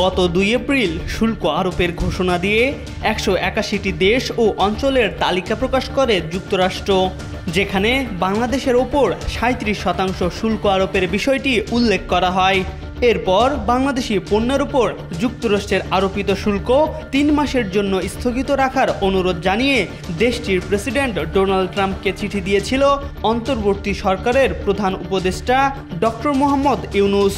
গত ২ এপ্রিল শুল্ক আরোপের ঘোষণা দিয়ে ১৮১টি দেশ ও অঞ্চলের তালিকা প্রকাশ করে যুক্তরাষ্ট্র, যেখানে বাংলাদেশের ওপর ৩৭% শুল্ক আরোপের বিষয়টি উল্লেখ করা হয়। এরপর বাংলাদেশি পণ্যের উপর যুক্তরাষ্ট্রের আরোপিত শুল্ক ৩ মাসের জন্য স্থগিত রাখার অনুরোধ জানিয়ে দেশটির প্রেসিডেন্ট ডোনাল্ড ট্রাম্পকে চিঠি দিয়েছিল অন্তর্বর্তী সরকারের প্রধান উপদেষ্টা ডক্টর মোহাম্মদ ইউনূস।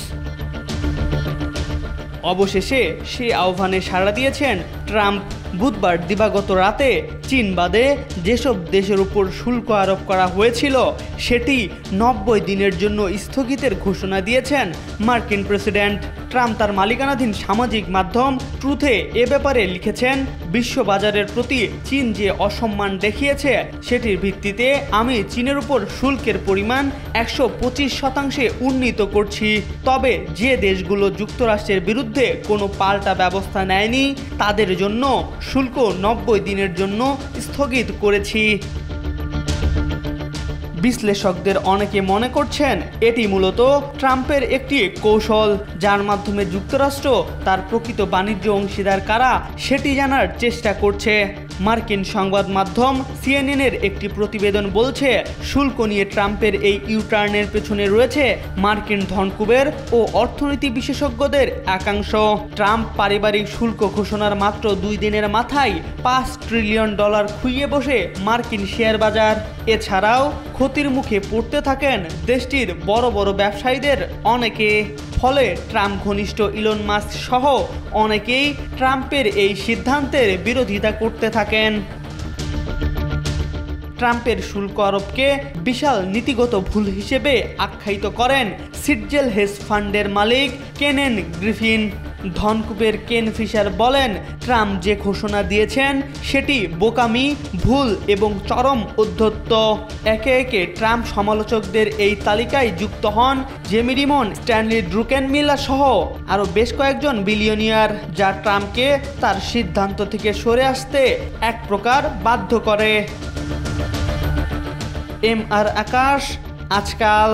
অবশেষে সে আহ্বানে সাড়া দিয়েছেন ট্রাম্প। বুধবার দিবাগত রাতে চীন বাদে যেসব দেশের উপর শুল্ক আরোপ করা হয়েছিল সেটি ৯০ দিনের জন্য স্থগিতের ঘোষণা দিয়েছেন মার্কিন প্রেসিডেন্ট। ট্রাম্প তার মালিকানাধীন সামাজিক মাধ্যম ট্রুথে এ ব্যাপারে লিখেছেন, বিশ্ববাজারের প্রতি চীন যে অসম্মান দেখিয়েছে সেটির ভিত্তিতে আমি চীনের উপর শুল্কের পরিমাণ ১২৫% উন্নীত করছি। তবে যে দেশগুলো যুক্তরাষ্ট্রের বিরুদ্ধে কোনো পাল্টা ব্যবস্থা নেয়নি তাদের জন্য শুল্ক ৯০ দিনের জন্য স্থগিত করেছি। বিশ্লেষকদের অনেকে মনে করছেন এটি মূলত ট্রাম্পের একটি কৌশল, যার মাধ্যমে যুক্তরাষ্ট্র তার প্রকৃত বাণিজ্য অংশীদার কারা সেটি জানার চেষ্টা করছে। মার্কিন সংবাদ মাধ্যম সিএনএনের একটি প্রতিবেদন বলছে, শুল্ক নিয়ে ট্রাম্পের এই ইউটার্নের পেছনে রয়েছে মার্কিন ধনকুবের ও অর্থনীতি বিশেষজ্ঞদের একাংশ। ট্রাম্প পারিবারিক শুল্ক ঘোষণার মাত্র ২ দিনের মাথায় $৫ ট্রিলিয়ন খুইয়ে বসে মার্কিন শেয়ার বাজার। এছাড়াও ক্ষতির মুখে পড়তে থাকেন দেশটির বড় বড় ব্যবসায়ীদের অনেকে। ফলে ট্রাম্প ঘনিষ্ঠ ইলন মাস্ক সহ অনেকেই ট্রাম্পের এই সিদ্ধান্তের বিরোধিতা করতে থাকেন। ট্রাম্পের শুল্ক আরোপকে বিশাল নীতিগত ভুল হিসেবে আখ্যায়িত করেন সিটজেল হেজ ফান্ডের মালিক কেনেন গ্রিফিন। ধনকুবের কেন ফিশার বলেন, ট্রাম্প যে ঘোষণা দিয়েছেন সেটি বোকামি, ভুল এবং চরম অধ্যত্ত। একে একে ট্রাম্প সমালোচকদের এই তালিকায় যুক্ত হন জেমি ডিমন, স্ট্যানলি ড্রুকেনমিলার সহ আরও বেশ কয়েকজন বিলিয়নিয়ার, যা ট্রাম্পকে তার সিদ্ধান্ত থেকে সরে আসতে এক প্রকার বাধ্য করে। এম আর আকাশ, আজকাল।